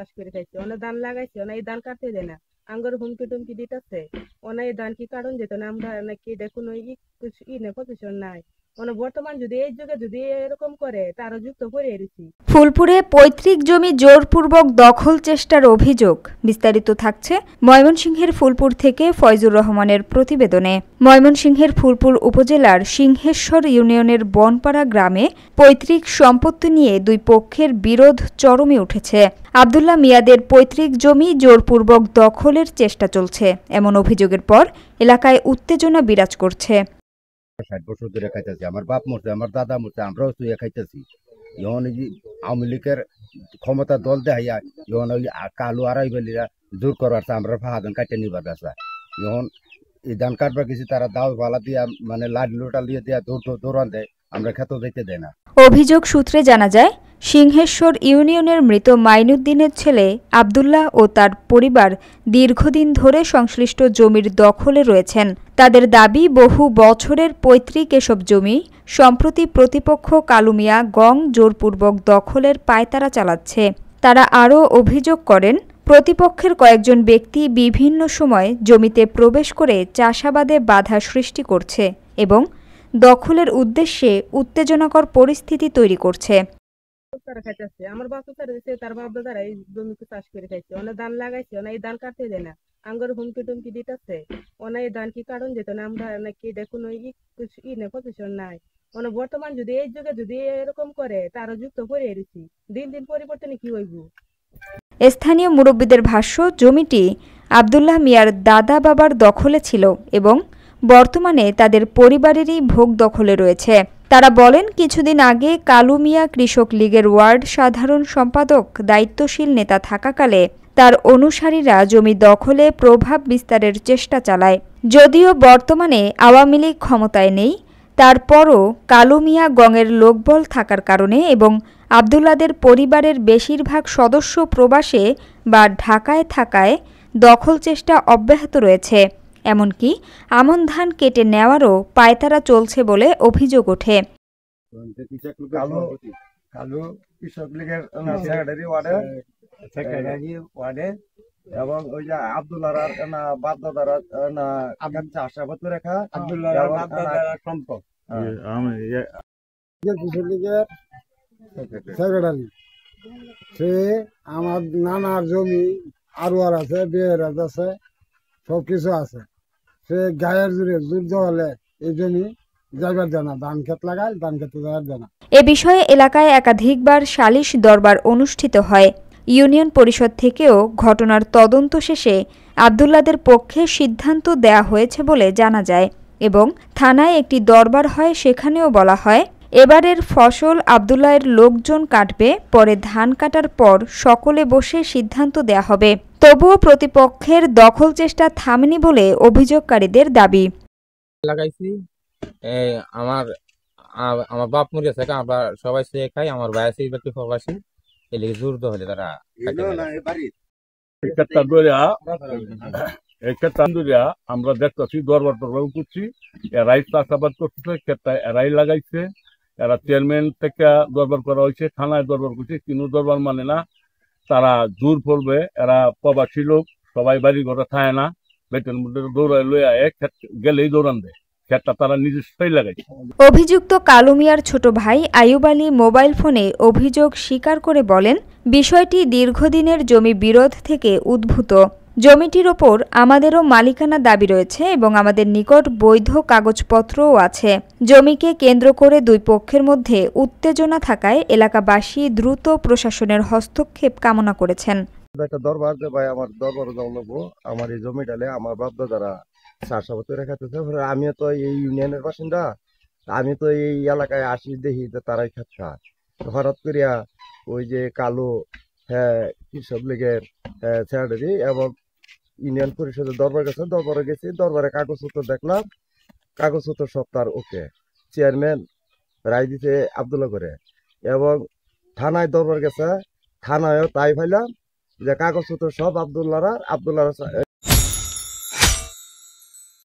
চাষ করে খাইছে, অনেক ধান লাগাইছে, অনেক এই ধান কাটতে দেয় না, আঙ্গুর হুমকি টুমকি দিতেছে, অনেক এই ধান কি কারণ যেত না, আমরা নাকি দেখুন পজিশন নাই, মানে বর্তমান যদি এই যুগে যদি এরকম করে তারও যুক্ত করে এসেছি। ফুলপুরে পৈতৃক জমি জোরপূর্বক দখল চেষ্টার অভিযোগ। বিস্তারিত থাকছে ময়মনসিংহের ফুলপুর থেকে ফয়জুর রহমানের প্রতিবেদনে। ময়মনসিংহের ফুলপুর উপজেলার সিংহেশ্বর ইউনিয়নের বনপাড়া গ্রামে পৈতৃক সম্পত্তি নিয়ে দুই পক্ষের বিরোধ চরমে উঠেছে। আব্দুল্লাহ মিয়াদের পৈতৃক জমি জোরপূর্বক দখলের চেষ্টা চলছে, এমন অভিযোগের পর এলাকায় উত্তেজনা বিরাজ করছে। 60 বছর ধরে খাইতেছি, আমার বাপ মরছে, আমার দাদা মরছে, আমরাও তুই খাইতেছি। এখন এই যে আওয়ামী লীগের ক্ষমতা দল দেখাইয়া এখন ওই কালো আড়াই বেলিরা দূর করবার আমরা ফাহাদান কাটে নিবার আছে। এখন এই ধান কাটবার কিছু তারা দাও পালা দিয়া মানে লাঠি লোটা দিয়ে দিয়া দৌড়ান দেয়, আমরা খেতেও যেতে দেয় না। অভিযোগ সূত্রে জানা যায়, সিংহেশ্বর ইউনিয়নের মৃত মাইনুদ্দিনের ছেলে আব্দুল্লাহ ও তার পরিবার দীর্ঘদিন ধরে সংশ্লিষ্ট জমির দখলে রয়েছেন। তাদের দাবি, বহু বছরের পৈতৃক এসব জমি সম্প্রতি প্রতিপক্ষ কালু মিয়া গং জোরপূর্বক দখলের পায়তারা চালাচ্ছে। তারা আরও অভিযোগ করেন, প্রতিপক্ষের কয়েকজন ব্যক্তি বিভিন্ন সময় জমিতে প্রবেশ করে চাষাবাদে বাধা সৃষ্টি করছে এবং দখলের উদ্দেশ্যে উত্তেজনাকর পরিস্থিতি তৈরি করছে। তারা খাইতেছে, আমার বাপু তারা দিচ্ছে, তার বাপ দাদারা এই জমিতে চাষ করে খাইছে, অনেক ধান লাগাইছে, অনেক এই ধান কাটতে দেয় না, আঙ্গুর হুমকি টুমকি দিতেছে, অনেক এই ধান কি কারণ যেত না, আমরা নাকি দেখুন পজিশন নাই, মানে বর্তমান যদি এই যুগে যদি এরকম করে তারও যুক্ত করে এসেছি, দিন দিন পরিবর্তনে কি হইব। স্থানীয় মুরব্বীদের ভাষ্য, জমিটি আব্দুল্লাহ মিয়ার দাদা বাবার দখলে ছিল এবং বর্তমানে তাদের পরিবারেরই ভোগ দখলে রয়েছে। তারা বলেন, কিছুদিন আগে কালু মিয়া কৃষক লীগের ওয়ার্ড সাধারণ সম্পাদক দায়িত্বশীল নেতা থাকাকালে তার অনুসারীরা জমি দখলে প্রভাব বিস্তারের চেষ্টা চালায়। যদিও বর্তমানে আওয়ামী লীগ ক্ষমতায় নেই, তারপরও কালু মিয়া গঙের লোকবল থাকার কারণে এবং আব্দুল্লাদের পরিবারের বেশিরভাগ সদস্য প্রবাসে বা ঢাকায় থাকায় দখল চেষ্টা অব্যাহত রয়েছে। এমনকি আমন ধান কেটে নেওয়ারও পায়তারা চলছে বলে অভিযোগ ওঠে। কৃষক লীগের সেক্রেটারি ওয়ার্ডে এবং ওই যে আব্দুল্লাহর বাপ দাদারা চাষাবাদ করে রাখা সম্পদ কৃষক লীগের সেক্রেটারি, সে আমার নানার জমি আরো আছে, বিয়ের আছে, সবকিছু আছে, সে গায়ের জোরে যুদ্ধ হলে এই জমি যাইবার দেয় না, ধান ক্ষেত লাগায়, ধান খেতে যাইবার দেয় না। এ বিষয়ে এলাকায় একাধিকবার সালিশ দরবার অনুষ্ঠিত হয়। ইউনিয়ন পরিষদ থেকেও ঘটনার তদন্ত শেষে আব্দুল্লাদের পক্ষে সিদ্ধান্ত দেয়া হয়েছে বলে জানা যায় এবং থানায় একটি দরবার হয়, সেখানেও বলা হয়, এবারের ফসল আব্দুল্লাহের লোকজন কাটবে, পরে ধান কাটার পর সকলে বসে সিদ্ধান্ত দেয়া হবে। তবুও প্রতিপক্ষের দখল চেষ্টা থামেনি বলে অভিযোগকারীদের দাবি। লাগাইছি আমার আমার বাপ মরে থাকে, আমরা সবাই সে খাই, আমার ভাই আছে ব্যক্তি প্রবাসী, এলে জোর হলে তারা আমরা দেখতেছি দরবার টরবার করছি, এরাই চাষাবাদ করতেছে, ক্ষেতটা এরাই লাগাইছে, এরা চেয়ারম্যান থেকে দরবার করা হয়েছে, থানায় দরবার করছে, কিন্তু দরবার মানে না, তারা জোর পড়বে, এরা প্রবাসী লোক, সবাই বাড়ি ঘরে থাকে না, বেতন দৌড়ায় লই আয় গেলেই দৌড়ান দেয়, ক্ষেতটা তারা নিজস্বই লাগাইছে। অভিযুক্ত কালু মিয়ার ছোট ভাই আইয়ুব আলী মোবাইল ফোনে অভিযোগ স্বীকার করে বলেন, বিষয়টি দীর্ঘদিনের জমি বিরোধ থেকে উদ্ভূত। জমিটির ওপর আমাদেরও মালিকানা দাবি রয়েছে এবং আমাদের নিকট বৈধ কাগজপত্রও আছে। জমিকে কেন্দ্র করে দুই পক্ষের মধ্যে উত্তেজনা থাকায় এলাকাবাসী দ্রুত প্রশাসনের হস্তক্ষেপ কামনা করেছেন। একটা দরবার যে ভাই আমার দরবারে যাওয়া লাগবো, আমার এই জমিটালে আমার বাপ দাদারা চাষাবাদ করে খাইতেছে, আমিও তো এই ইউনিয়নের বাসিন্দা, আমি তো এই এলাকায় আসি দেখি যে তারাই খাচ্ছে। হঠাৎ করিয়া ওই যে কালো কৃষক লীগের সেক্রেটারি এবং ইউনিয়ন পরিষদের দরবারে গেছি, দরবারে কাগজপত্র দেখলাম, কাগজপত্র সব তার ওকে, চেয়ারম্যান রায় দিতে আব্দুল্লাহ করে, এবং থানায় দরবার গেছে, থানায়ও তাই পাইলাম যে কাগজপত্র সব আব্দুল্লাহরা